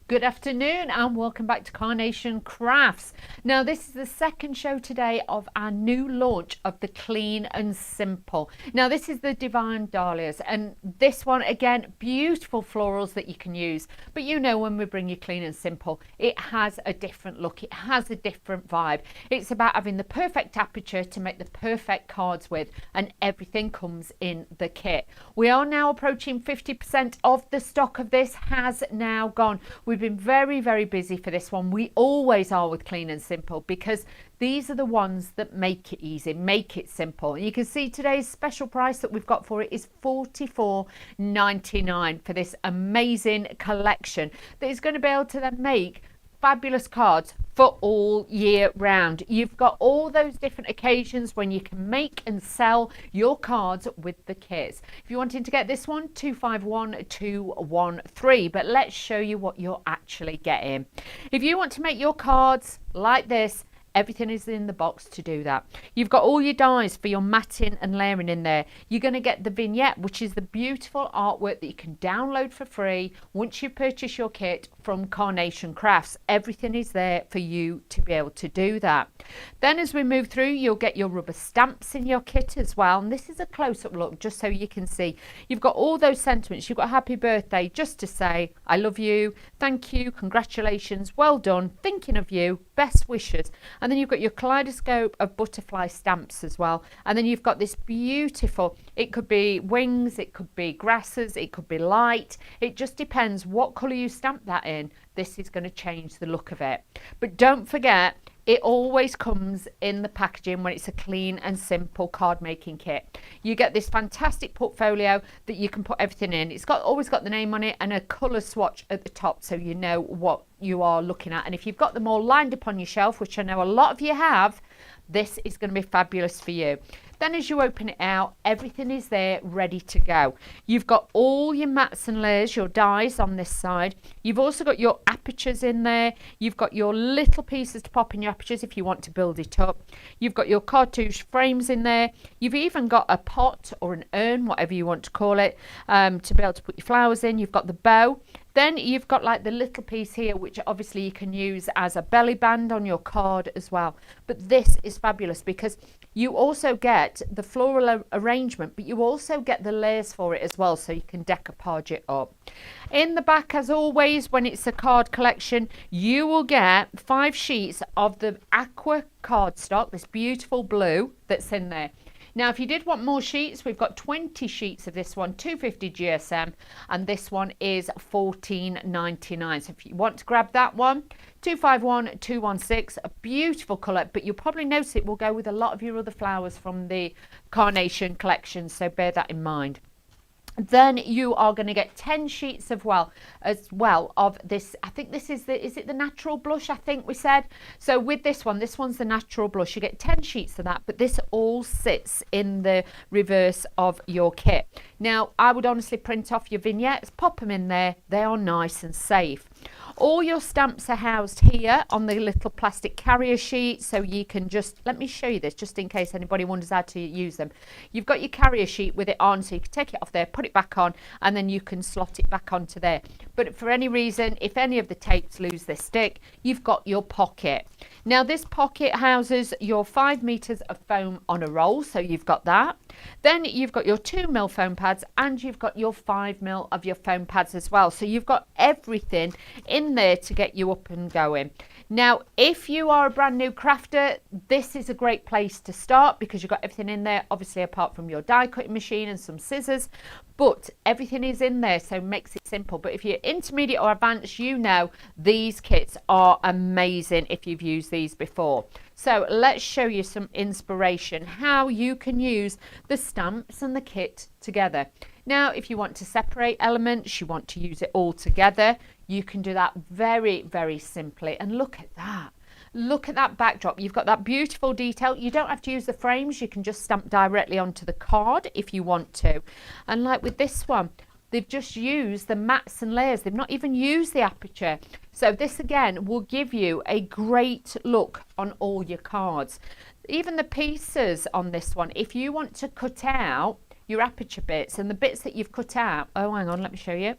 Good afternoon and welcome back to Carnation Crafts. Now this is the second show today of our new launch of the Clean and Simple. Now this is the Divine Dahlias, and this one again, beautiful florals that you can use. But you know, when we bring you Clean and Simple, it has a different look, it has a different vibe. It's about having the perfect aperture to make the perfect cards with, and everything comes in the kit. We are now approaching 50% of the stock of this has now gone. We've been very busy for this one. We always are with Clean and Simple because these are the ones that make it easy, make it simple. And you can see today's special price that we've got for it is $44.99 for this amazing collection that is going to be able to then make fabulous cards for all year round. You've got all those different occasions when you can make and sell your cards with the kits. If you're wanting to get this one, 251213, but let's show you what you're actually getting. If you want to make your cards like this, everything is in the box to do that. You've got all your dies for your matting and layering in there. You're going to get the vignette, which is the beautiful artwork that you can download for free once you purchase your kit from Carnation Crafts. Everything is there for you to be able to do that. Then as we move through, you'll get your rubber stamps in your kit as well. And this is a close-up look just so you can see. You've got all those sentiments. You've got happy birthday just to say, I love you, thank you, congratulations, well done, thinking of you, best wishes. And then you've got your kaleidoscope of butterfly stamps as well. And then you've got this beautiful, it could be wings, it could be grasses, it could be light. It just depends what colour you stamp that in. This is going to change the look of it. But don't forget, it always comes in the packaging when it's a Clean and Simple card making kit. You get this fantastic portfolio that you can put everything in. It's always got the name on it and a colour swatch at the top so you know what you are looking at. And if you've got them all lined up on your shelf, which I know a lot of you have, this is going to be fabulous for you. Then as you open it out, everything is there ready to go. You've got all your mats and layers, your dies on this side. You've also got your apertures in there. You've got your little pieces to pop in your apertures if you want to build it up. You've got your cartouche frames in there. You've even got a pot or an urn, whatever you want to call it, to be able to put your flowers in. You've got the bow. Then you've got like the little piece here, which obviously you can use as a belly band on your card as well. But this is fabulous because you also get the floral arrangement, but you also get the layers for it as well, so you can decoupage it up. In the back, as always, when it's a card collection, you will get 5 sheets of the aqua cardstock, this beautiful blue that's in there. Now, if you did want more sheets, we've got 20 sheets of this one, 250 GSM, and this one is $14.99. So if you want to grab that one, 251216, a beautiful colour, but you'll probably notice it will go with a lot of your other flowers from the Carnation collection, so bear that in mind. Then you are going to get 10 sheets of of this. I think this is is it the natural blush, I think we said. So with this one's the natural blush. You get 10 sheets of that, but this all sits in the reverse of your kit. Now, I would honestly print off your vignettes, pop them in there. They are nice and safe. All your stamps are housed here on the little plastic carrier sheet, so you can just, let me show you this just in case anybody wonders how to use them. You've got your carrier sheet with it on, so you can take it off there, put it back on, and then you can slot it back onto there. But for any reason, if any of the tapes lose their stick, you've got your pocket. Now this pocket houses your 5 meters of foam on a roll, so you've got that. Then you've got your 2mm foam pads, and you've got your 5mm of your foam pads as well. So you've got everything in there to get you up and going. Now, if you are a brand new crafter, this is a great place to start because you've got everything in there, obviously apart from your die cutting machine and some scissors, but everything is in there, so it makes it simple. But if you're intermediate or advanced, you know these kits are amazing if you've used these before. So let's show you some inspiration, how you can use the stamps and the kit together. Now, if you want to separate elements, you want to use it all together, you can do that very simply. And look at that. Look at that backdrop. You've got that beautiful detail. You don't have to use the frames. You can just stamp directly onto the card if you want to. And like with this one, they've just used the mats and layers. They've not even used the aperture. So this again will give you a great look on all your cards. Even the pieces on this one, if you want to cut out your aperture bits and the bits that you've cut out, oh hang on, let me show you,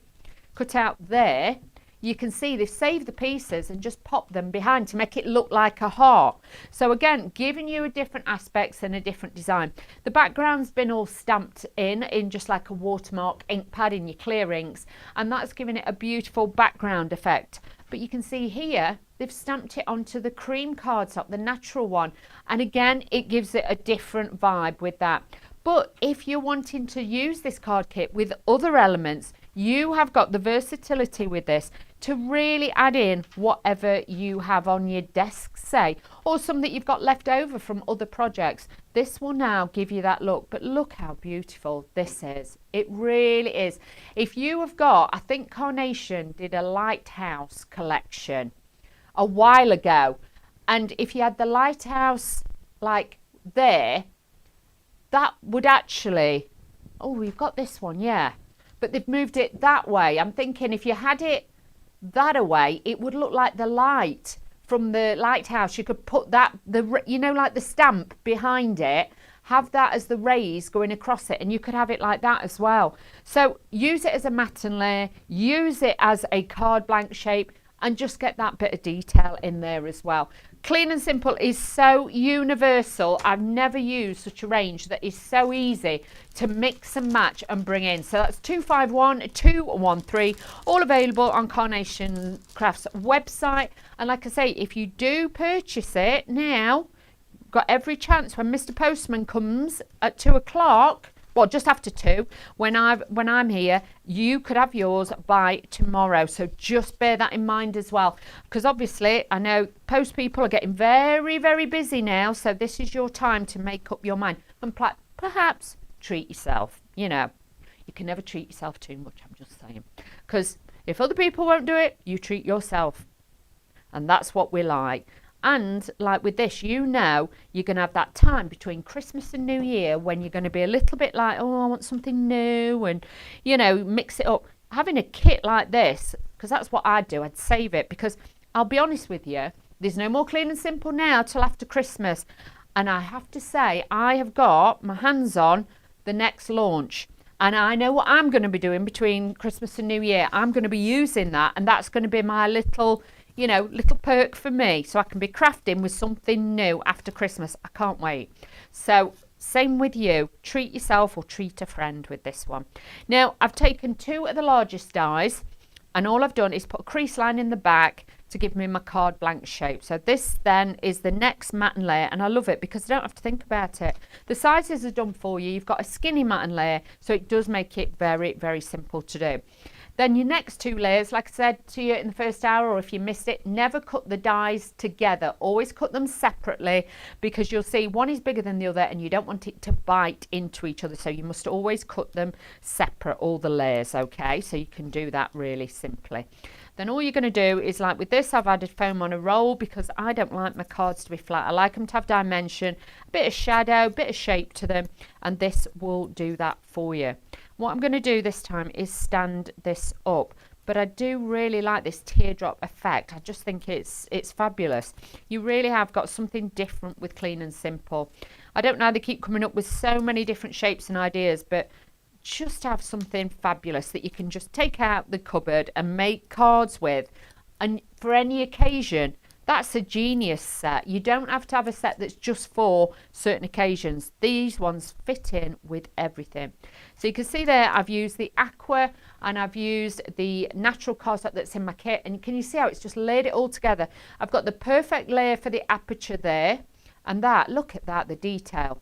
cut out there, you can see they've saved the pieces and just popped them behind to make it look like a heart. So again, giving you a different aspects and a different design. The background's been all stamped in just like a watermark ink pad in your clear inks, and that's giving it a beautiful background effect. But you can see here they've stamped it onto the cream cardstock, the natural one, and again it gives it a different vibe with that. But if you're wanting to use this card kit with other elements, you have got the versatility with this to really add in whatever you have on your desk, say, or some that you've got left over from other projects. This will now give you that look. But look how beautiful this is. It really is. If you have got, I think Carnation did a lighthouse collection a while ago, and if you had the lighthouse like there, that would actually, oh, we've got this one, yeah, but they've moved it that way. I'm thinking if you had it that away, it would look like the light from the lighthouse. You could put that, you know, like the stamp behind it, have that as the rays going across it, and you could have it like that as well. So use it as a matten layer, use it as a card blank shape, and just get that bit of detail in there as well. Clean and Simple is so universal. I've never used such a range that is so easy to mix and match and bring in. So that's 251 213, all available on Carnation Crafts website. And like I say, if you do purchase it now, got every chance when Mr. Postman comes at 2 o'clock, well, just after 2, when I'm here, you could have yours by tomorrow. So just bear that in mind as well, because obviously I know post people are getting very, very busy now. So this is your time to make up your mind and perhaps treat yourself. You know, you can never treat yourself too much, I'm just saying, because if other people won't do it, you treat yourself, and that's what we like. And like with this, you know, you're going to have that time between Christmas and New Year when you're going to be a little bit like, oh, I want something new, and, you know, mix it up. Having a kit like this, because that's what I'd do, I'd save it, because I'll be honest with you, there's no more Clean and Simple now till after Christmas. And I have to say, I have got my hands on the next launch. And I know what I'm going to be doing between Christmas and New Year. I'm going to be using that, and that's going to be my little, you know, little perk for me, so I can be crafting with something new after Christmas. I can't wait. So same with you, treat yourself or treat a friend with this one. Now I've taken 2 of the largest dies, and all I've done is put a crease line in the back to give me my card blank shape. So this then is the next matten layer, and I love it because I don't have to think about it. The sizes are done for you. You've got a skinny matten layer, so it does make it very, very simple to do. Then your next 2 layers, like I said to you in the first hour, or if you missed it, never cut the dies together. Always cut them separately, because you'll see one is bigger than the other and you don't want it to bite into each other. So you must always cut them separate, all the layers, okay? So you can do that really simply. Then all you're going to do is, like with this, I've added foam on a roll because I don't like my cards to be flat. I like them to have dimension, a bit of shadow, a bit of shape to them, and this will do that for you. What I'm going to do this time is stand this up, but I do really like this teardrop effect. I just think it's fabulous. You really have got something different with Clean and Simple. I don't know, they keep coming up with so many different shapes and ideas, but just have something fabulous that you can just take out the cupboard and make cards with, and for any occasion. That's a genius set. You don't have to have a set that's just for certain occasions. These ones fit in with everything. So you can see there I've used the aqua and I've used the natural cardstock that's in my kit, and can you see how it's just laid it all together? I've got the perfect layer for the aperture there, and that, look at that, the detail.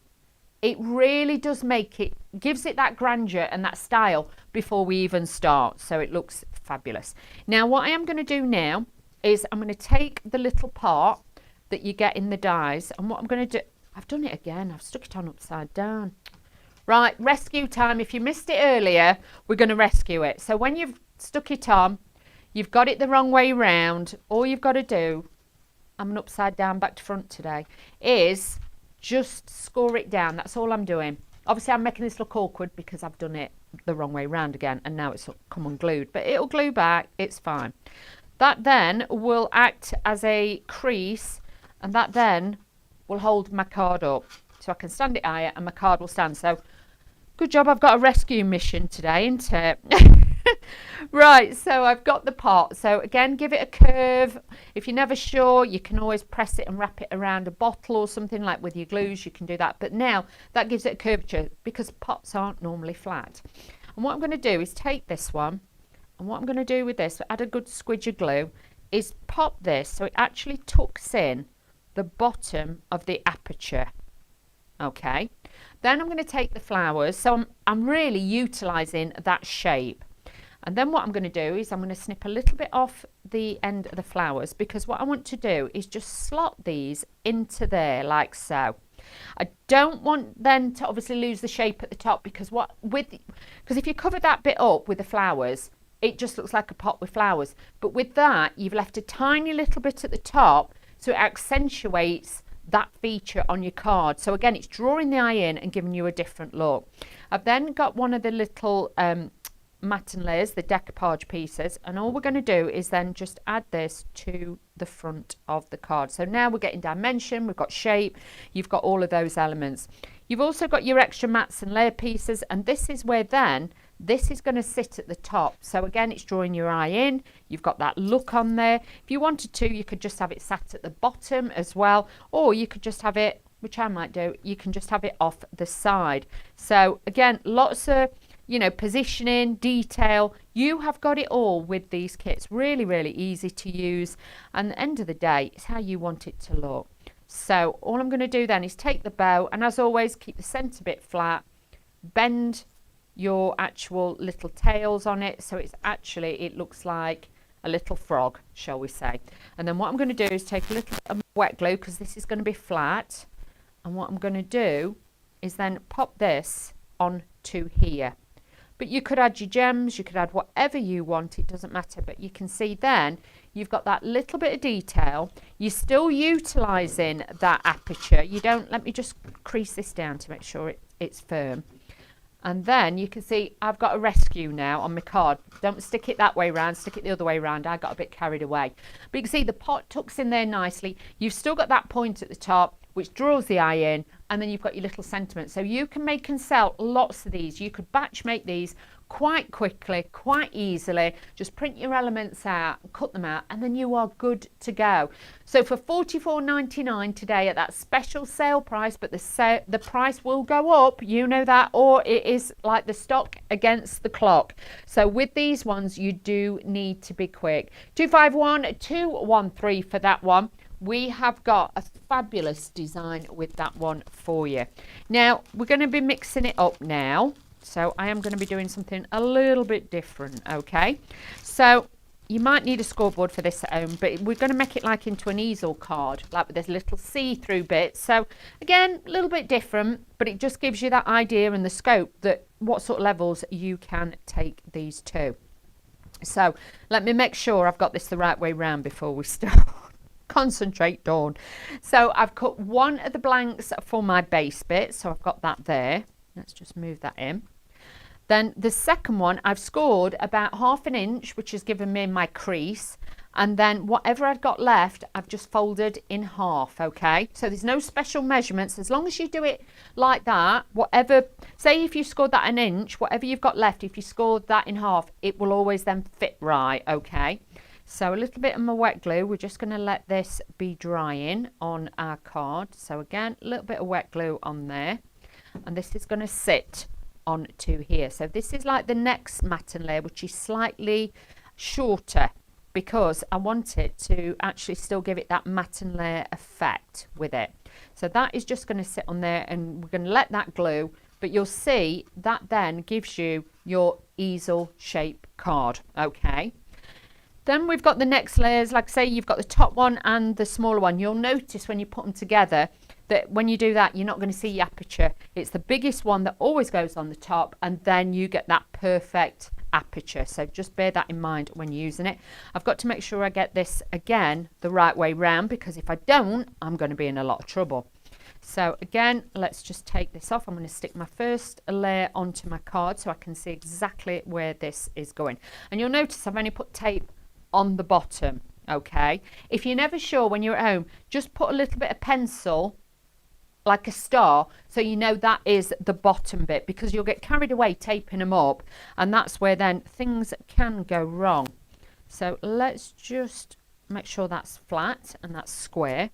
It really does make it, gives it that grandeur and that style before we even start. So it looks fabulous. Now what I am going to do now is I'm going to take the little part that you get in the dies, and what I'm going to do, I've done it again, I've stuck it on upside down. Right, rescue time. If you missed it earlier, we're going to rescue it. So when you've stuck it on, you've got it the wrong way round, all you've got to do, I'm an upside down back to front today, is just score it down. That's all I'm doing. Obviously I'm making this look awkward because I've done it the wrong way round again, and now it's come unglued, but it'll glue back, it's fine. That then will act as a crease, and that then will hold my card up, so I can stand it higher and my card will stand. So good job, I've got a rescue mission today, isn't it? Right, so I've got the pot. So again, give it a curve. If you're never sure, you can always press it and wrap it around a bottle or something, like with your glues, you can do that. But now that gives it a curvature because pots aren't normally flat. And what I'm going to do is take this one, and what I'm going to do with this, add a good squidge of glue, is pop this so it actually tucks in the bottom of the aperture. Okay, then I'm going to take the flowers, so I'm really utilizing that shape. And then what I'm going to do is I'm going to snip a little bit off the end of the flowers, because what I want to do is just slot these into there like so. I don't want then to obviously lose the shape at the top, because because if you cover that bit up with the flowers, it just looks like a pot with flowers. But with that, you've left a tiny little bit at the top, so it accentuates that feature on your card. So again, it's drawing the eye in and giving you a different look. I've then got one of the little matten layers, the decoupage pieces, and all we're going to do is then just add this to the front of the card. So now we're getting dimension, we've got shape, you've got all of those elements. You've also got your extra mats and layer pieces, and this is where then this is going to sit at the top. So again, it's drawing your eye in, you've got that look on there. If you wanted to, you could just have it sat at the bottom as well, or you could just have it, which I might do, you can just have it off the side. So again, lots of, you know, positioning, detail. You have got it all with these kits. Really, really easy to use. And at the end of the day, it's how you want it to look. So all I'm going to do then is take the bow, and as always, keep the centre bit flat, bend your actual little tails on it, so it's actually, it looks like a little frog, shall we say. And then what I'm going to do is take a little wet glue, because this is going to be flat, and what I'm going to do is then pop this onto here. But you could add your gems, you could add whatever you want, it doesn't matter. But you can see then you've got that little bit of detail. You're still utilising that aperture. You don't, let me just crease this down to make sure it's firm. And then you can see I've got a rescue now on my card. Don't stick it that way round, stick it the other way round. I got a bit carried away. But you can see the pot tucks in there nicely. You've still got that point at the top, which draws the eye in, and then you've got your little sentiment. So you can make and sell lots of these. You could batch make these quite quickly, quite easily. Just print your elements out, cut them out, and then you are good to go. So for $44.99 today at that special sale price, but the price will go up, you know that, or it is like the stock against the clock. So with these ones, you do need to be quick. 251213 for that one. We have got a fabulous design with that one for you. Now, we're going to be mixing it up now. So I am going to be doing something a little bit different, okay? So you might need a scoreboard for this at home, but we're going to make it like into an easel card, like with this little see-through bit. So again, a little bit different, but it just gives you that idea and the scope that what sort of levels you can take these to. So let me make sure I've got this the right way round before we start. Concentrate, Dawn. So I've cut one of the blanks for my base bit, so I've got that there. Let's just move that in. Then the second one, I've scored about 1/2 inch, which has given me my crease, and then whatever I've got left, I've just folded in half, okay? So there's no special measurements. As long as you do it like that, whatever, say if you scored that 1 inch, whatever you've got left, if you scored that in half, it will always then fit right, okay? So a little bit of my wet glue, we're just going to let this be drying on our card. So again, a little bit of wet glue on there, and this is going to sit onto here. So this is like the next matten layer, which is slightly shorter, because I want it to actually still give it that matten layer effect with it. So that is just going to sit on there, and we're going to let that glue, but you'll see that then gives you your easel shape card, okay? Then we've got the next layers. Like I say, you've got the top one and the smaller one. You'll notice when you put them together that when you do that, you're not going to see your aperture. It's the biggest one that always goes on the top, and then you get that perfect aperture. So just bear that in mind when using it. I've got to make sure I get this again the right way round, because if I don't, I'm going to be in a lot of trouble. So again, let's just take this off. I'm going to stick my first layer onto my card so I can see exactly where this is going. And you'll notice I've only put tape on the bottom, okay? If you're never sure when you're at home, just put a little bit of pencil like a star, so you know that is the bottom bit, because you'll get carried away taping them up, and that's where then things can go wrong. So let's just make sure that's flat and that's square.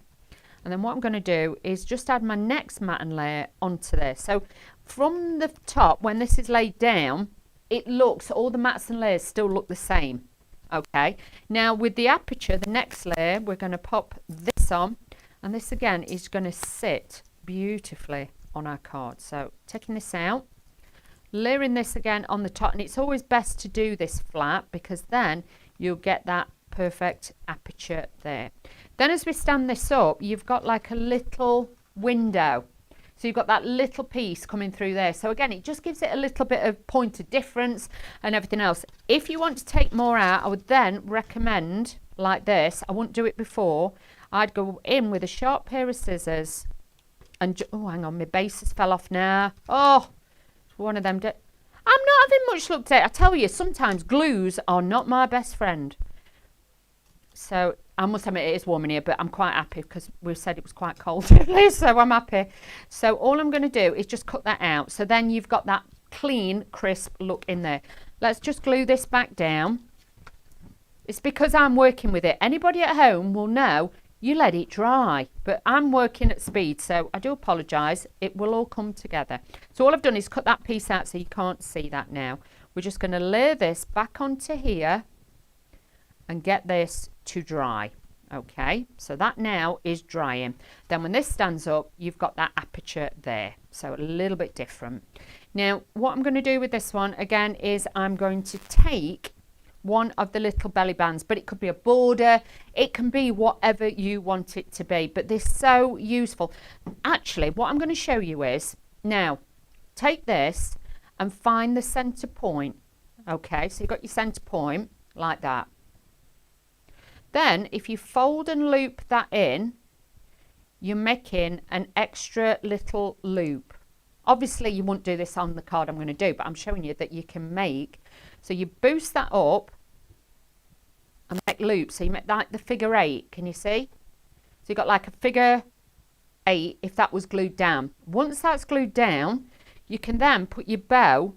And then what I'm going to do is just add my next mat and layer onto there. So from the top, when this is laid down, it looks, all the mats and layers still look the same. Okay, now with the aperture, the next layer, we're going to pop this on, and this again is going to sit beautifully on our card. So taking this out, layering this again on the top, and it's always best to do this flat, because then you'll get that perfect aperture there. Then as we stand this up, you've got like a little window. So you've got that little piece coming through there. So again, it just gives it a little bit of point of difference and everything else. If you want to take more out, I would then recommend like this. I wouldn't do it before. I'd go in with a sharp pair of scissors and, oh, hang on, my base has fell off now. Oh, it's one of them. I'm not having much luck today. I tell you, sometimes glues are not my best friend. So I must admit it is warm in here, but I'm quite happy because we said it was quite cold, so I'm happy. So all I'm going to do is just cut that out. So then you've got that clean, crisp look in there. Let's just glue this back down. It's because I'm working with it. Anybody at home will know you let it dry, but I'm working at speed, so I do apologise. It will all come together. So all I've done is cut that piece out so you can't see that now. We're just going to layer this back onto here and get this to dry. Okay, so that now is drying. Then when this stands up, you've got that aperture there, so a little bit different. Now what I'm going to do with this one again is I'm going to take one of the little belly bands, but it could be a border, it can be whatever you want it to be, but they're so useful. Actually, what I'm going to show you is, now take this and find the center point. Okay, so you've got your center point like that. Then if you fold and loop that in, you're making an extra little loop. Obviously you wouldn't do this on the card I'm going to do, but I'm showing you that you can make. So you boost that up and make loops. So you make like the figure 8, can you see? So you've got like a figure 8 if that was glued down. Once that's glued down, you can then put your bow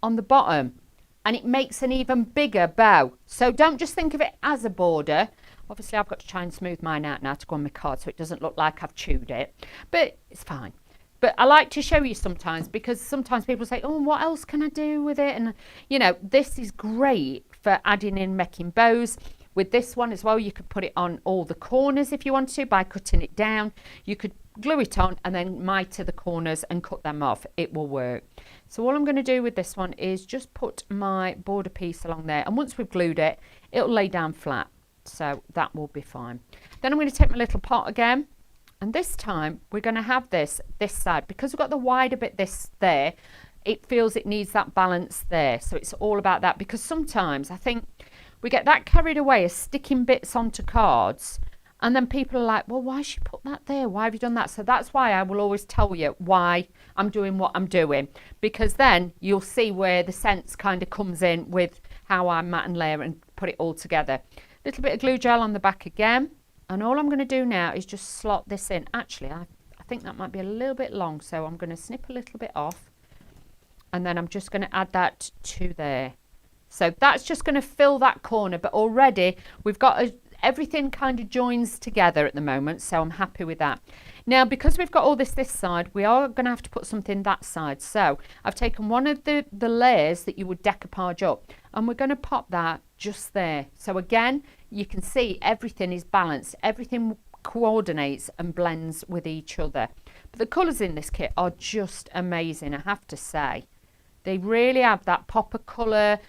on the bottom, and it makes an even bigger bow. So don't just think of it as a border. Obviously I've got to try and smooth mine out now to go on my card so it doesn't look like I've chewed it, but it's fine. But I like to show you sometimes, because sometimes people say, oh, what else can I do with it? And you know, this is great for adding in, making bows. With this one as well, you could put it on all the corners if you want to by cutting it down. You could glue it on and then miter the corners and cut them off. It will work. So all I'm going to do with this one is just put my border piece along there, and once we've glued it, it'll lay down flat, so that will be fine. Then I'm going to take my little pot again, and this time we're going to have this side, because we've got the wider bit this there, it feels it needs that balance there. So it's all about that, because sometimes I think we get that carried away as sticking bits onto cards, and then people are like, well, why should you put that there? Why have you done that? So that's why I will always tell you why I'm doing what I'm doing, because then you'll see where the sense kind of comes in with how I mat and layer and put it all together. A little bit of glue gel on the back again, and all I'm going to do now is just slot this in. Actually, I think that might be a little bit long, so I'm going to snip a little bit off, and then I'm just going to add that to there. So that's just going to fill that corner, but already we've got everything kind of joins together at the moment, so I'm happy with that. Now, because we've got all this side, we are going to have to put something that side. So I've taken one of the layers that you would decoupage up, and we're going to pop that just there. So again, you can see everything is balanced, everything coordinates and blends with each other. But the colours in this kit are just amazing, I have to say. They really have that pop of colour.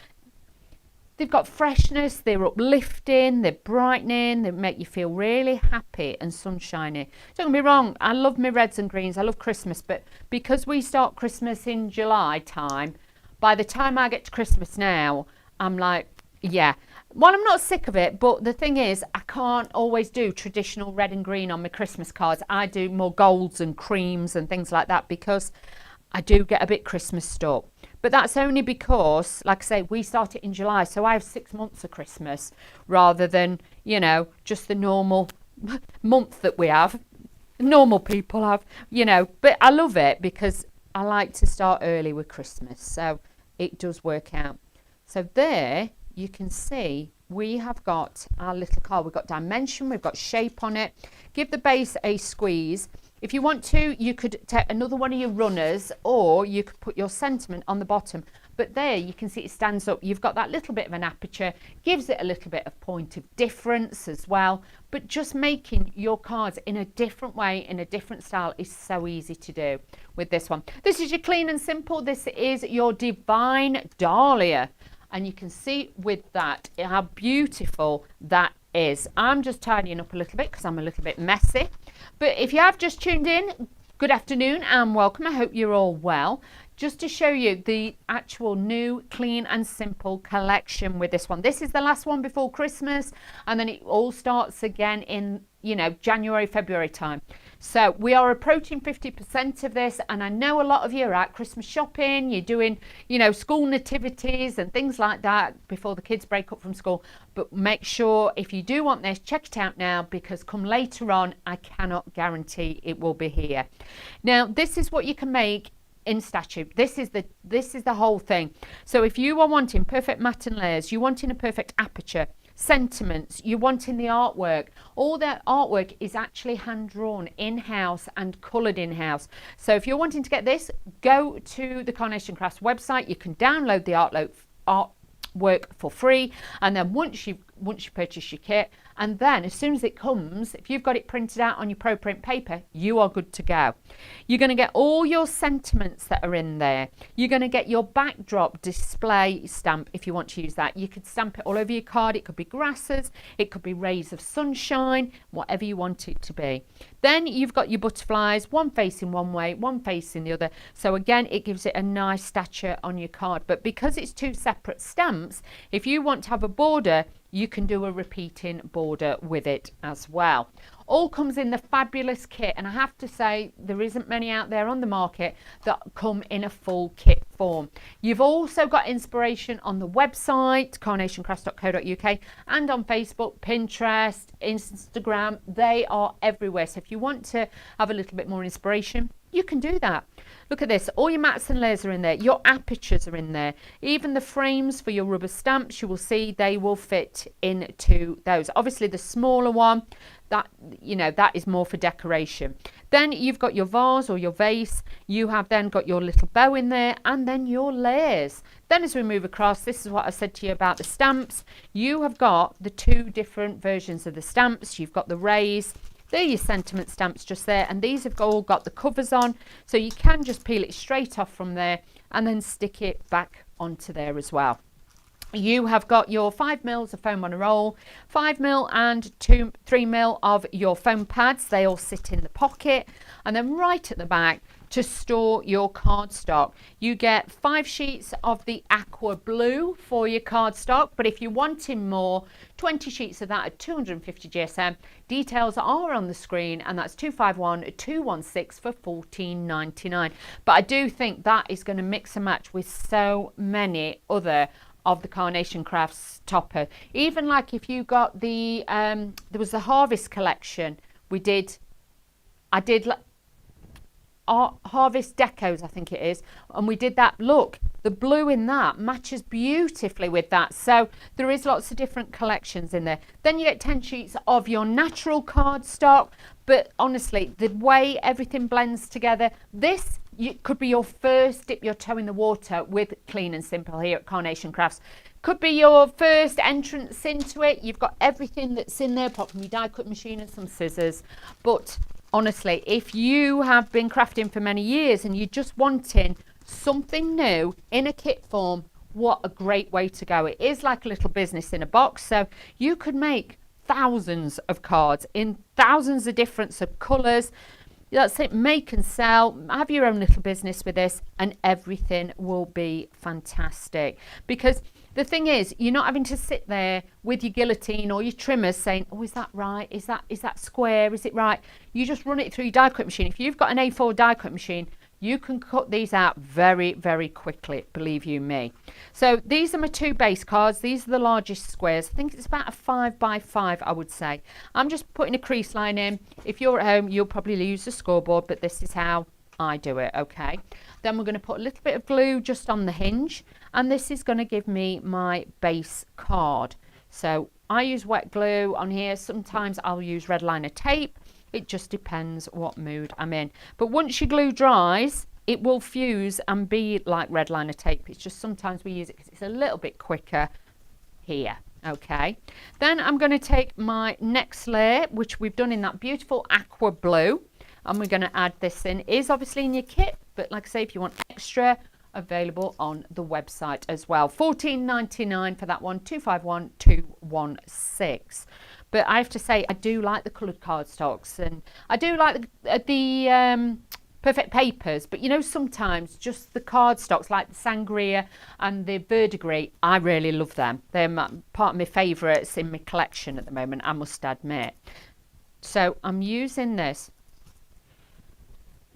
They've got freshness, they're uplifting, they're brightening, they make you feel really happy and sunshiny. Don't get me wrong, I love my reds and greens, I love Christmas, but because we start Christmas in July time, by the time I get to Christmas now, I'm like, yeah. Well, I'm not sick of it, but the thing is, I can't always do traditional red and green on my Christmas cards. I do more golds and creams and things like that, because I do get a bit Christmas up. But that's only because, like I say, we start it in July, so I have 6 months of Christmas rather than, you know, just the normal month that we have. Normal people have, you know, but I love it because I like to start early with Christmas, so it does work out. So there you can see we have got our little card. We've got dimension, we've got shape on it. Give the base a squeeze. If you want to, you could take another one of your runners, or you could put your sentiment on the bottom. But there you can see it stands up. You've got that little bit of an aperture, gives it a little bit of point of difference as well. But just making your cards in a different way, in a different style, is so easy to do with this one. This is your clean and simple. This is your Divine Dahlia. And you can see with that how beautiful that is. I'm just tidying up a little bit because I'm a little bit messy. But if you have just tuned in, good afternoon and welcome. I hope you're all well. Just to show you the actual new clean and simple collection with this one. This is the last one before Christmas, and then it all starts again in, you know, January, February time. So we are approaching 50% of this, and I know a lot of you are at Christmas shopping, you're doing, you know, school nativities and things like that before the kids break up from school. But make sure if you do want this, check it out now, because come later on, I cannot guarantee it will be here. Now, this is what you can make in statue. This is the whole thing. So if you are wanting perfect matte and layers, you're wanting a perfect aperture, sentiments, you're wanting the artwork, all that artwork is actually hand drawn in-house and coloured in-house. So if you're wanting to get this, go to the Carnation Crafts website. You can download the artwork for free, and then once you purchase your kit, and then as soon as it comes, if you've got it printed out on your Pro Print paper, you are good to go. You're going to get all your sentiments that are in there. You're going to get your backdrop display stamp if you want to use that. You could stamp it all over your card. It could be grasses, it could be rays of sunshine, whatever you want it to be. Then you've got your butterflies, one facing one way, one facing the other. So again, it gives it a nice stature on your card. But because it's two separate stamps, if you want to have a border, you can do a repeating border with it as well. All comes in the fabulous kit, and I have to say there isn't many out there on the market that come in a full kit form. You've also got inspiration on the website carnationcrafts.co.uk, and on Facebook, Pinterest, Instagram. They are everywhere. So if you want to have a little bit more inspiration, you can do that. Look at this, all your mats and layers are in there, your apertures are in there, even the frames for your rubber stamps, you will see they will fit into those. Obviously the smaller one, that, you know, that is more for decoration. Then you've got your vase or your vase, you have then got your little bow in there, and then your layers. Then as we move across, this is what I said to you about the stamps. You have got the two different versions of the stamps. You've got the rays. There are your sentiment stamps just there, and these have all got the covers on, so you can just peel it straight off from there and then stick it back onto there as well. You have got your 5 mils of foam on a roll, 5 mil and 3 mil of your foam pads. They all sit in the pocket, and then right at the back to store your cardstock. You get 5 sheets of the aqua blue for your cardstock, but if you're wanting more, 20 sheets of that at 250 GSM. Details are on the screen, and that's 251216 for $14.99. But I do think that is going to mix and match with so many other of the Carnation Crafts topper. Even like if you got the there was the Harvest collection I did Harvest Decos, I think it is, and we did that. Look, the blue in that matches beautifully with that. So there is lots of different collections in there. Then you get 10 sheets of your natural cardstock, but honestly, the way everything blends together, this could be your first dip your toe in the water with Clean and Simple here at Carnation Crafts. Could be your first entrance into it. You've got everything that's in there, apart from your die cut machine and some scissors. But honestly, if you have been crafting for many years and you're just wanting something new in a kit form, what a great way to go. It is like a little business in a box. So you could make thousands of cards in thousands of different colours. That's it, make and sell, have your own little business with this, and everything will be fantastic. Because the thing is, you're not having to sit there with your guillotine or your trimmers saying, oh, is that right? Is that square? Is it right? You just run it through your die cut machine. If you've got an A4 die cut machine, You can cut these out very, very quickly, believe you me. So these are my two base cards. These are the largest squares. I think it's about a 5 by 5, I would say. I'm just putting a crease line in. If you're at home, you'll probably use the scoreboard, but this is how I do it, okay? Then we're going to put a little bit of glue just on the hinge, and this is going to give me my base card. So I use wet glue on here. Sometimes I'll use red liner tape. It just depends what mood I'm in. But once your glue dries, it will fuse and be like red liner tape. It's just sometimes we use it because it's a little bit quicker here. Okay. Then I'm going to take my next layer, which we've done in that beautiful aqua blue, and we're going to add this in. It is obviously in your kit, but like I say, if you want extra, available on the website as well. $14.99 for that one, 251216. But I have to say, I do like the coloured cardstocks, and I do like the perfect papers. But you know, sometimes just the cardstocks, like the sangria and the verdigris, I really love them. They're part of my favourites in my collection at the moment, I must admit. So I'm using this.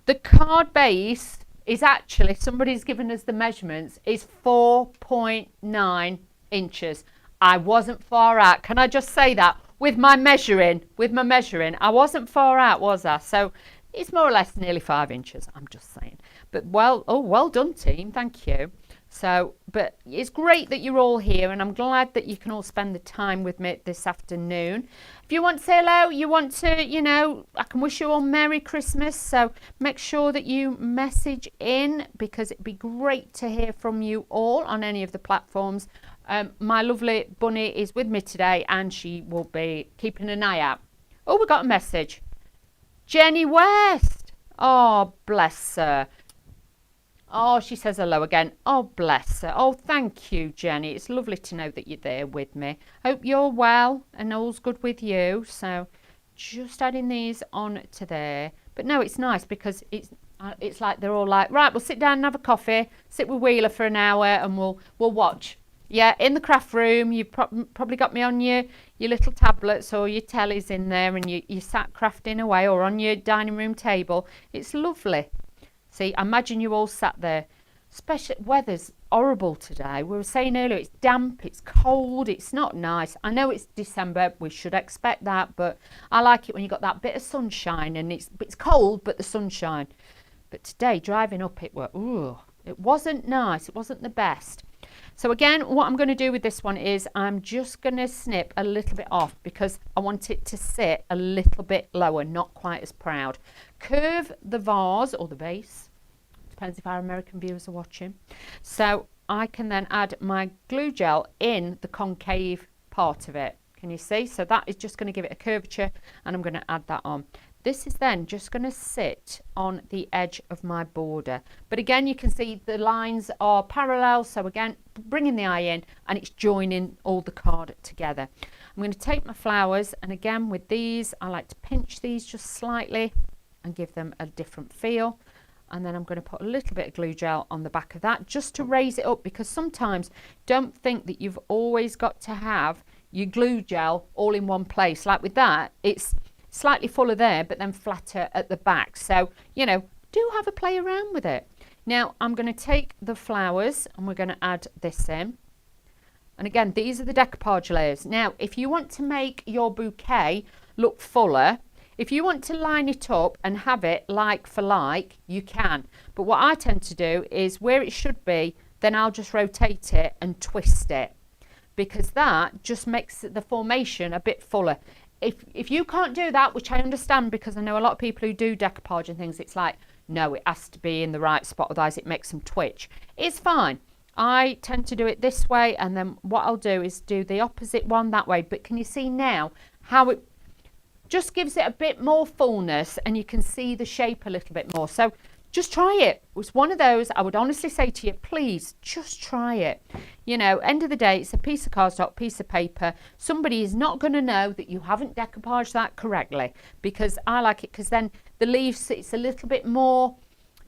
The card base is actually, somebody's given us the measurements, is 4.9 inches. I wasn't far out. Can I just say that? With my measuring, I wasn't far out, was I? So it's more or less nearly 5 inches, I'm just saying. But well done, team, thank you. So, but it's great that you're all here, and I'm glad that you can all spend the time with me this afternoon. If you want to say hello, you want to, you know, I can wish you all Merry Christmas. So make sure that you message in, because it'd be great to hear from you all on any of the platforms. My lovely bunny is with me today, and she will be keeping an eye out. Oh, we got a message. Jenny West. Oh, bless her. Oh, she says hello again. Oh, bless her. Oh, thank you, Jenny. It's lovely to know that you're there with me. Hope you're well and all's good with you. So just adding these on to there. But no, it's nice because it's like they're all like, right, we'll sit down and have a coffee, sit with Wheeler for an hour, and we'll watch. Yeah, in the craft room, you've probably got me on your little tablets or your tellies in there, and you sat crafting away, or on your dining room table. It's lovely. See, I imagine you all sat there. Especially, weather's horrible today. We were saying earlier, it's damp, it's cold, it's not nice. I know it's December, we should expect that, but I like it when you got that bit of sunshine, and it's cold, but the sunshine. But today, driving up, it wasn't nice. It wasn't the best. So again, what I'm going to do with this one is I'm just going to snip a little bit off, because I want it to sit a little bit lower, not quite as proud. Curve the vase or the vase, depends if our American viewers are watching. So I can then add my glue gel in the concave part of it. Can you see? So that is just going to give it a curvature, and I'm going to add that on. This is then just going to sit on the edge of my border. But again, you can see the lines are parallel. So again, bringing the eye in, and it's joining all the card together. I'm going to take my flowers, and again with these, I like to pinch these just slightly and give them a different feel. And then I'm going to put a little bit of glue gel on the back of that just to raise it up, because sometimes don't think that you've always got to have your glue gel all in one place. Like with that, it's slightly fuller there, but then flatter at the back. So, you know, do have a play around with it. Now, I'm going to take the flowers, and we're going to add this in. And again, these are the decoupage layers. Now, if you want to make your bouquet look fuller, if you want to line it up and have it like for like, you can. But what I tend to do is where it should be, then I'll just rotate it and twist it, because that just makes the formation a bit fuller. If you can't do that, which I understand, because I know a lot of people who do decoupage and things, it's like, no, it has to be in the right spot, otherwise it makes them twitch. It's fine. I tend to do it this way, and then what I'll do is do the opposite one that way. But can you see now how it just gives it a bit more fullness, and you can see the shape a little bit more. So just try it. It was one of those, I would honestly say to you, please just try it. You know, end of the day, it's a piece of cardstock, piece of paper. Somebody is not going to know that you haven't decoupaged that correctly, because I like it, because then the leaves, it's a little bit more,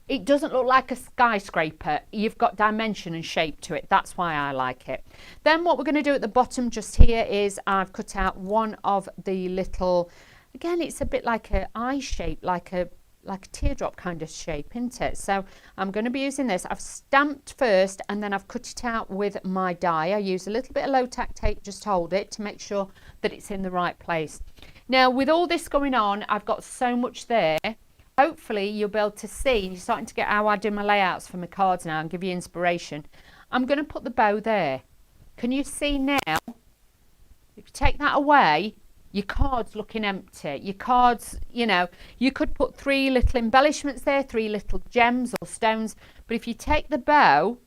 it doesn't look like a skyscraper. You've got dimension and shape to it. That's why I like it. Then what we're going to do at the bottom just here is I've cut out one of the little, again, it's a bit like an eye shape, like a like a teardrop kind of shape, isn't it? So I'm going to be using this. I've stamped first and then I've cut it out with my die. I use a little bit of low tack tape just to hold it to make sure that it's in the right place. Now with all this going on, I've got so much there. Hopefully you'll be able to see, and you're starting to get how I do my layouts for my cards now and give you inspiration. I'm going to put the bow there. Can you see now? If you take that away, your card's looking empty. Your cards, you know, you could put 3 little embellishments there, 3 little gems or stones. But if you take the bow,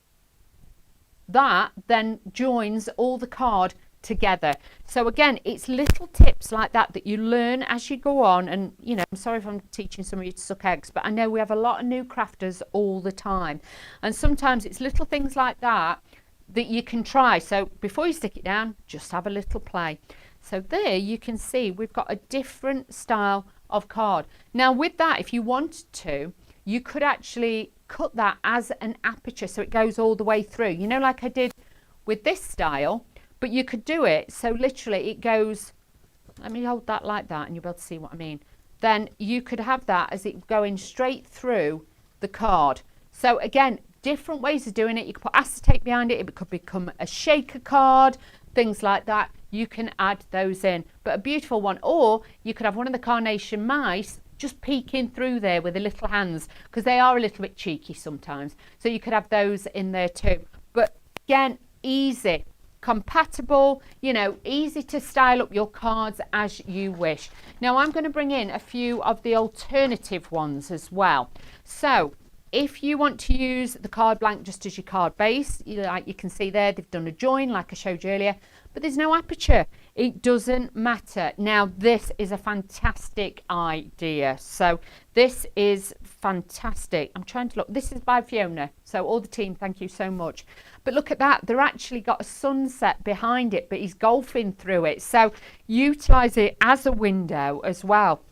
that then joins all the card together. So again, it's little tips like that that you learn as you go on. And, you know, I'm sorry if I'm teaching some of you to suck eggs, but I know we have a lot of new crafters all the time. And sometimes it's little things like that that you can try. So before you stick it down, just have a little play. So there you can see we've got a different style of card. Now with that, if you wanted to, you could actually cut that as an aperture so it goes all the way through, you know, like I did with this style, but you could do it so literally it goes, let me hold that like that and you'll be able to see what I mean. Then you could have that as it going straight through the card. So again, different ways of doing it. You could put acetate behind it, it could become a shaker card, things like that. You can add those in, but a beautiful one. Or you could have one of the carnation mice just peeking through there with the little hands, because they are a little bit cheeky sometimes. So you could have those in there too. But again, easy, compatible, you know, easy to style up your cards as you wish. Now I'm going to bring in a few of the alternative ones as well. So if you want to use the card blank just as your card base, like you can see there, they've done a join like I showed you earlier, but there's no aperture. It doesn't matter. Now this is a fantastic idea. So this is fantastic. I'm trying to look. This is by Fiona. So all the team, thank you so much. But look at that. They're actually got a sunset behind it, but he's golfing through it. So utilize it as a window as well.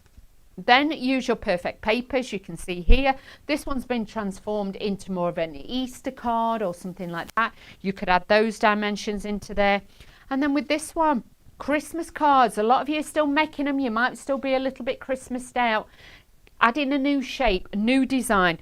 Then use your perfect papers. You can see here, this one's been transformed into more of an Easter card or something like that. You could add those dimensions into there. And then with this one, Christmas cards. A lot of you are still making them. You might still be a little bit Christmased out. Adding a new shape, a new design.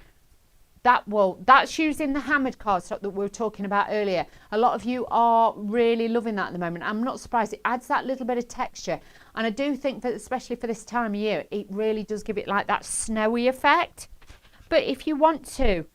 That's using the hammered cardstock that we were talking about earlier. A lot of you are really loving that at the moment. I'm not surprised. It adds that little bit of texture. And I do think that especially for this time of year, it really does give it like that snowy effect. But if you want to,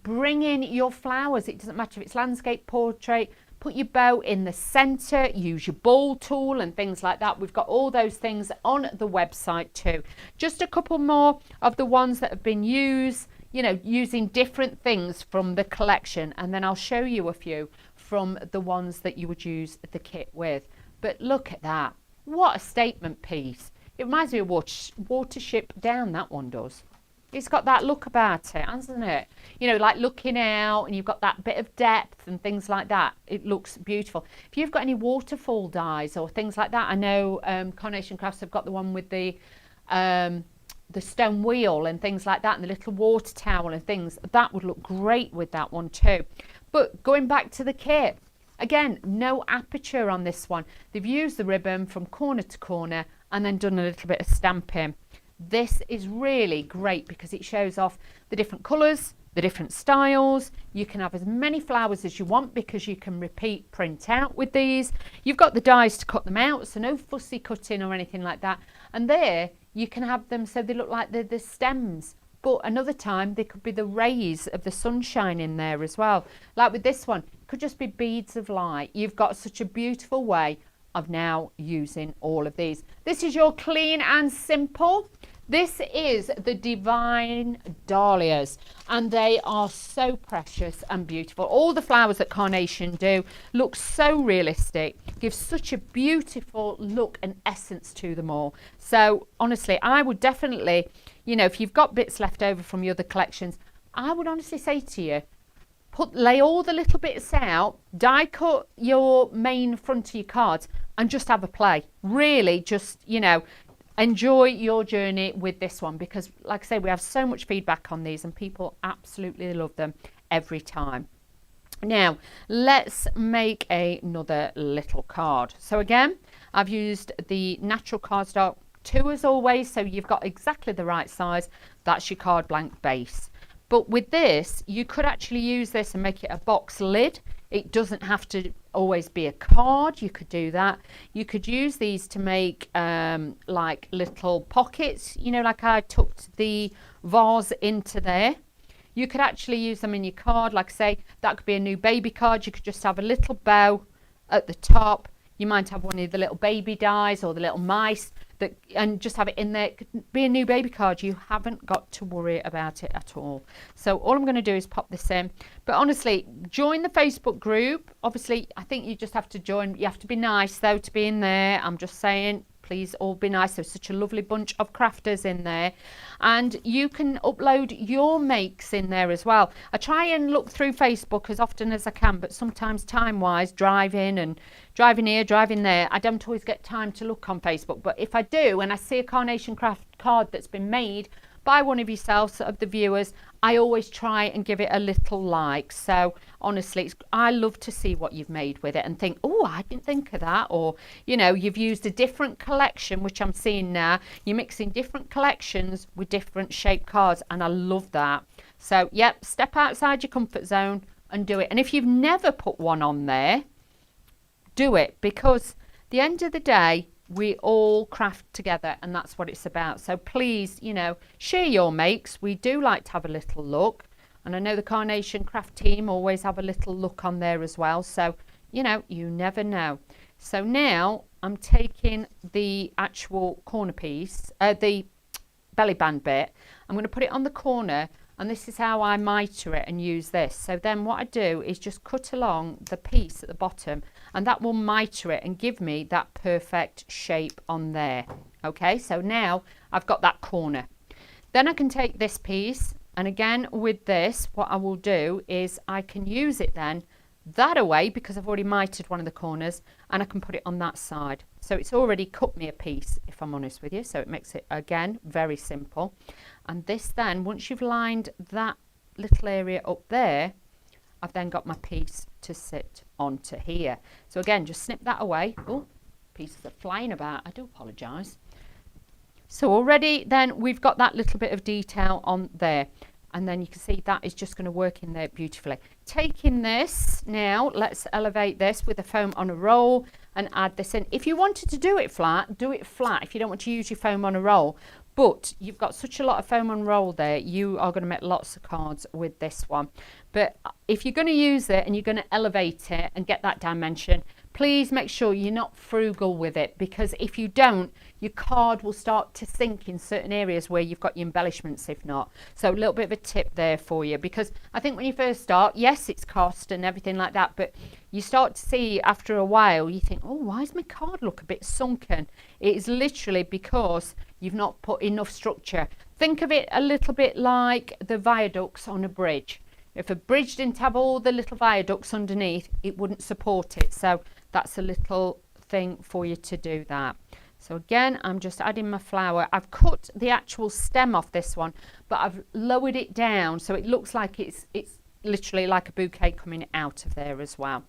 bring in your flowers. It doesn't matter if it's landscape, portrait. Put your bow in the center, use your ball tool and things like that. We've got all those things on the website too. Just a couple more of the ones that have been used, you know, using different things from the collection, and then I'll show you a few from the ones that you would use the kit with. But look at that. What a statement piece. It reminds me of Watership Down, that one does. It's got that look about it, hasn't it? You know, like looking out, and you've got that bit of depth and things like that. It looks beautiful. If you've got any waterfall dies or things like that, I know Carnation Crafts have got the one with the stone wheel and things like that, and the little water towel and things. That would look great with that one too. But going back to the kit, again, no aperture on this one. They've used the ribbon from corner to corner and then done a little bit of stamping. This is really great because it shows off the different colours, the different styles. You can have as many flowers as you want because you can repeat print out with these. You've got the dies to cut them out, so no fussy cutting or anything like that. And there you can have them so they look like they're the stems. But another time they could be the rays of the sunshine in there as well. Like with this one, it could just be beads of light. You've got such a beautiful way of now using all of these. This is your clean and simple. This is the Divine Dahlias, and they are so precious and beautiful. All the flowers that Carnation do look so realistic, give such a beautiful look and essence to them all. So honestly, I would definitely, you know, if you've got bits left over from your other collections, I would honestly say to you, lay all the little bits out, die cut your main front of your cards and just have a play. Really just, you know, enjoy your journey with this one, because like I say, we have so much feedback on these and people absolutely love them every time. Now let's make another little card. So again, I've used the natural cardstock two as always, so you've got exactly the right size. That's your card blank base. But with this, you could actually use this and make it a box lid. It doesn't have to always be a card. You could do that. You could use these to make like little pockets, you know, like I tucked the vase into there. You could actually use them in your card. Like I say, that could be a new baby card. You could just have a little bow at the top. You might have one of the little baby dies or the little mice that, and just have it in there. It could be a new baby card. You haven't got to worry about it at all. So all I'm going to do is pop this in. But honestly, join the Facebook group. Obviously, I think you just have to join. You have to be nice though to be in there. I'm just saying, please all be nice. There's such a lovely bunch of crafters in there, and you can upload your makes in there as well. I try and look through Facebook as often as I can, but sometimes time wise, driving here, driving there, I don't always get time to look on Facebook. But if I do and I see a carnation craft card that's been made by one of yourselves, of the viewers, I always try and give it a little like. So honestly, I love to see what you've made with it and think, oh, I didn't think of that. Or, you know, you've used a different collection, which I'm seeing now. You're mixing different collections with different shaped cards, and I love that. So, yep, step outside your comfort zone and do it. And if you've never put one on there, do it, because at the end of the day, we all craft together, and that's what it's about. So please, you know, share your makes. We do like to have a little look, and I know the Carnation Craft team always have a little look on there as well. So, you know, you never know. So now I'm taking the actual corner piece, the belly band bit. I'm going to put it on the corner, and this is how I mitre it and use this. So then what I do is just cut along the piece at the bottom, and that will mitre it and give me that perfect shape on there. Okay, so now I've got that corner. Then I can take this piece, and again with this, what I will do is I can use it then that away, because I've already mitered one of the corners, and I can put it on that side. So it's already cut me a piece, if I'm honest with you. So it makes it, again, very simple. And this then, once you've lined that little area up there, I've then got my piece to sit onto here. So again, just snip that away. Oh, pieces are flying about. I do apologise. So already then we've got that little bit of detail on there. And then you can see that is just going to work in there beautifully. Taking this now, let's elevate this with the foam on a roll and add this in. If you wanted to do it flat, do it flat if you don't want to use your foam on a roll. But you've got such a lot of foam on roll there, you are going to make lots of cards with this one. But if you're going to use it and you're going to elevate it and get that dimension, please make sure you're not frugal with it, because if you don't, your card will start to sink in certain areas where you've got your embellishments if not. So a little bit of a tip there for you, because I think when you first start, yes, it's cost and everything like that, but you start to see after a while, you think, oh, why does my card look a bit sunken? It is literally because you've not put enough structure. Think of it a little bit like the viaducts on a bridge. If a bridge didn't have all the little viaducts underneath, it wouldn't support it. So that's a little thing for you to do that. So again, I'm just adding my flower. I've cut the actual stem off this one, but I've lowered it down so it looks like it's literally like a bouquet coming out of there as well.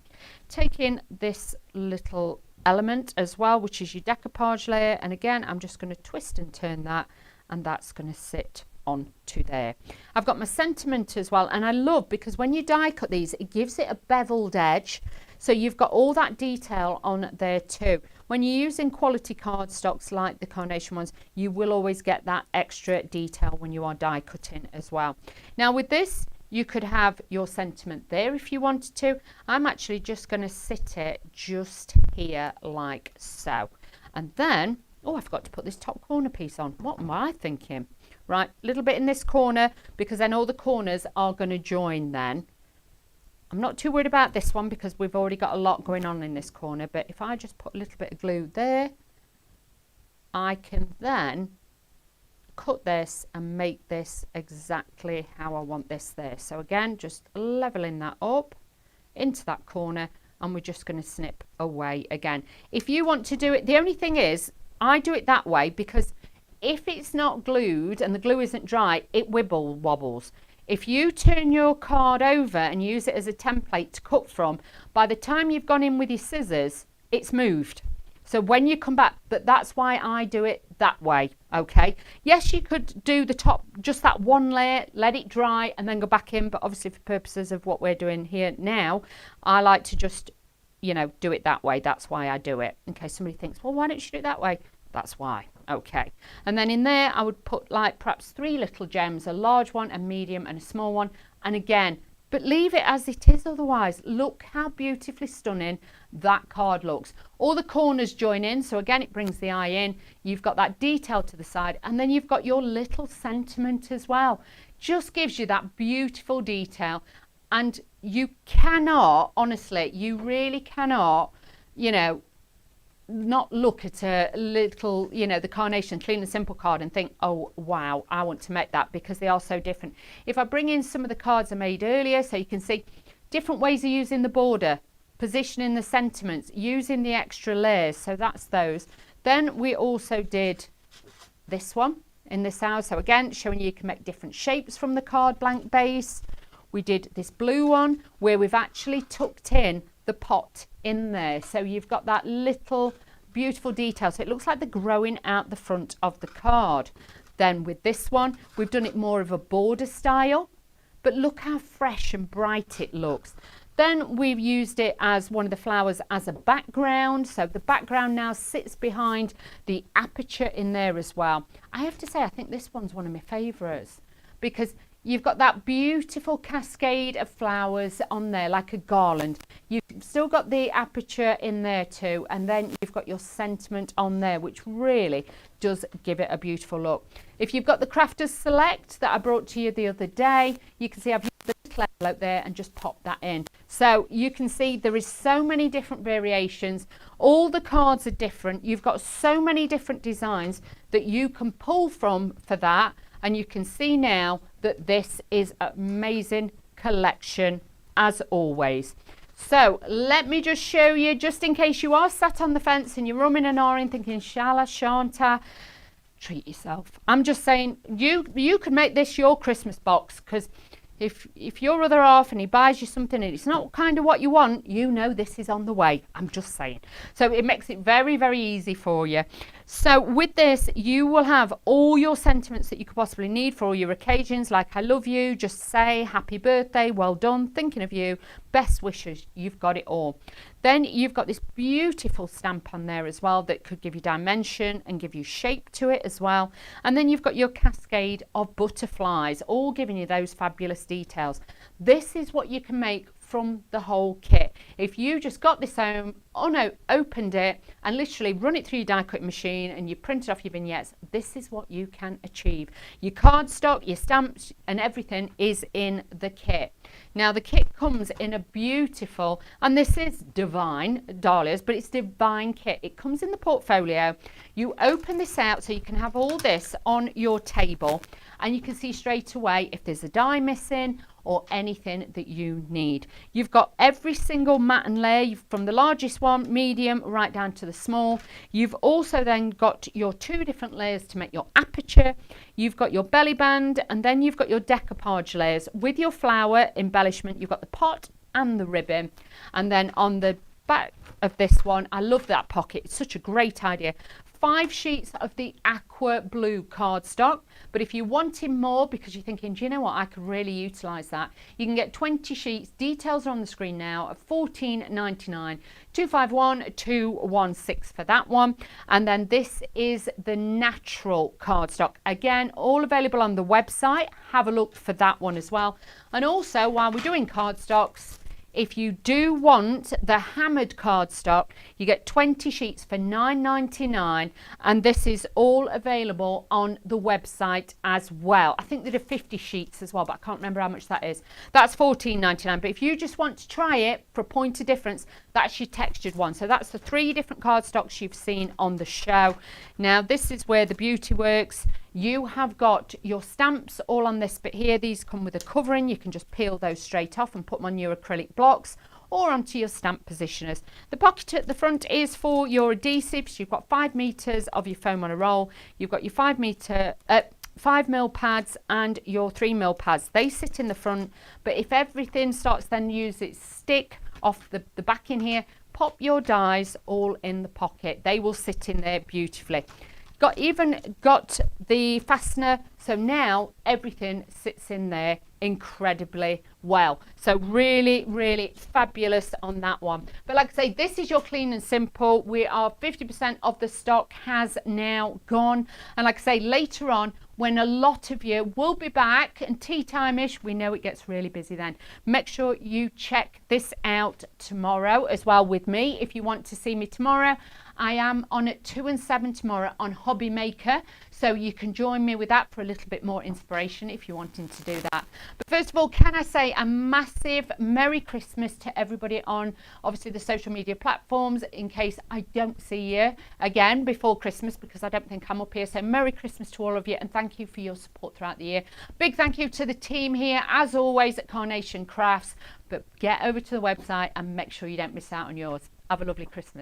Taking this little element as well, which is your decoupage layer, and again, I'm just going to twist and turn that, and that's going to sit onto there. I've got my sentiment as well, and I love, because when you die cut these, it gives it a beveled edge, so you've got all that detail on there too. When you're using quality cardstocks like the Carnation ones, you will always get that extra detail when you are die cutting as well. Now with this, you could have your sentiment there if you wanted to. I'm actually just going to sit it just here like so. And then, oh, I forgot to put this top corner piece on. What am I thinking? Right, a little bit in this corner, because then all the corners are going to join then. I'm not too worried about this one because we've already got a lot going on in this corner. But if I just put a little bit of glue there, I can then cut this and make this exactly how I want this there. So again, just leveling that up into that corner, and we're just going to snip away again. If you want to do it, the only thing is I do it that way because if it's not glued and the glue isn't dry, it wobbles. If you turn your card over and use it as a template to cut from, by the time you've gone in with your scissors, it's moved. So when you come back, but that's why I do it that way, okay? Yes, you could do the top, just that one layer, let it dry and then go back in. But obviously for purposes of what we're doing here now, I like to just, you know, do it that way. That's why I do it. In case somebody thinks, well, why don't you do it that way? That's why. Okay. And then in there, I would put like perhaps 3 little gems, a large one, a medium and a small one. And again, but leave it as it is otherwise. Look how beautifully stunning that card looks. All the corners join in, so again it brings the eye in. You've got that detail to the side, and then you've got your little sentiment as well. Just gives you that beautiful detail. And you cannot, honestly, you really cannot, you know, not look at a little, you know, the Carnation Clean and Simple card and think, oh wow, I want to make that, because they are so different. If I bring in some of the cards I made earlier, so you can see different ways of using the border, positioning the sentiments, using the extra layers, so that's those. Then we also did this one in this house, so again showing you can make different shapes from the card blank base. We did this blue one where we've actually tucked in the pot in there, so you've got that little beautiful detail, so it looks like they're growing out the front of the card. Then with this one we've done it more of a border style, but look how fresh and bright it looks. Then we've used it as one of the flowers as a background, so the background now sits behind the aperture in there as well. I have to say, I think this one's one of my favorites, because you've got that beautiful cascade of flowers on there like a garland. You've still got the aperture in there too, and then you've got your sentiment on there, which really does give it a beautiful look. If you've got the Crafters Select that I brought to you the other day, you can see I've used the little envelope there and just popped that in. So you can see there is so many different variations. All the cards are different. You've got so many different designs that you can pull from for that. And you can see now that this is an amazing collection as always. So let me just show you, just in case you are sat on the fence and you're umming and ahhing thinking, shall I, shan't I? Treat yourself. I'm just saying, you can make this your Christmas box, because if your other half and he buys you something and it's not kind of what you want, you know this is on the way. I'm just saying. So it makes it very, very easy for you. So with this, you will have all your sentiments that you could possibly need for all your occasions, like I love you, just say, happy birthday, well done, thinking of you, best wishes, you've got it all. Then you've got this beautiful stamp on there as well that could give you dimension and give you shape to it as well. And then you've got your cascade of butterflies, all giving you those fabulous details. This is what you can make from the whole kit. If you just got this home, opened it and literally run it through your die cutting machine and you print it off your vignettes, this is what you can achieve. Your cardstock, your stamps and everything is in the kit. Now the kit comes in a beautiful, and this is divine Dahlias, but it's divine kit. It comes in the portfolio. You open this out so you can have all this on your table and you can see straight away if there's a die missing or anything that you need. You've got every single mat and layer from the largest one, medium, right down to the small. You've also then got your 2 different layers to make your aperture. You've got your belly band, and then you've got your decoupage layers with your flower embellishment. You've got the pot and the ribbon, and then on the back of this one, I love that pocket. It's such a great idea. 5 sheets of the aqua blue cardstock, but if you wanted more because you're thinking, do you know what, I could really utilize that, you can get 20 sheets. Details are on the screen now of $14.99, $251.216 for that one. And then this is the natural cardstock, again all available on the website. Have a look for that one as well. And also, while we're doing cardstocks, if you do want the hammered cardstock, you get 20 sheets for $9.99, and this is all available on the website as well. I think there are 50 sheets as well, but I can't remember how much that is. That's $14.99, but if you just want to try it for a point of difference, that's your textured one. So that's the 3 different cardstocks you've seen on the show. Now this is where the beauty works. You have got your stamps all on this bit here. These come with a covering. You can just peel those straight off and put them on your acrylic blocks or onto your stamp positioners. The pocket at the front is for your adhesives. You've got 5 meters of your foam on a roll. You've got your 5mm pads and your 3mm pads. They sit in the front, but if everything starts then use its stick off the back in here, pop your dies all in the pocket. They will sit in there beautifully. Even got the fastener, so now everything sits in there incredibly well. So really, really fabulous on that one. But like I say, this is your clean and simple. We are 50% of the stock has now gone, and like I say, later on when a lot of you will be back and tea time-ish, we know it gets really busy then. Make sure you check this out tomorrow as well with me. If you want to see me tomorrow, I am on at 2 and 7 tomorrow on Hobby Maker, so you can join me with that for a little bit more inspiration if you're wanting to do that. But first of all, can I say a massive Merry Christmas to everybody on obviously the social media platforms, in case I don't see you again before Christmas, because I don't think I'm up here. So Merry Christmas to all of you, and thank you for your support throughout the year. Big thank you to the team here as always at Carnation Crafts. But get over to the website and make sure you don't miss out on yours. Have a lovely Christmas.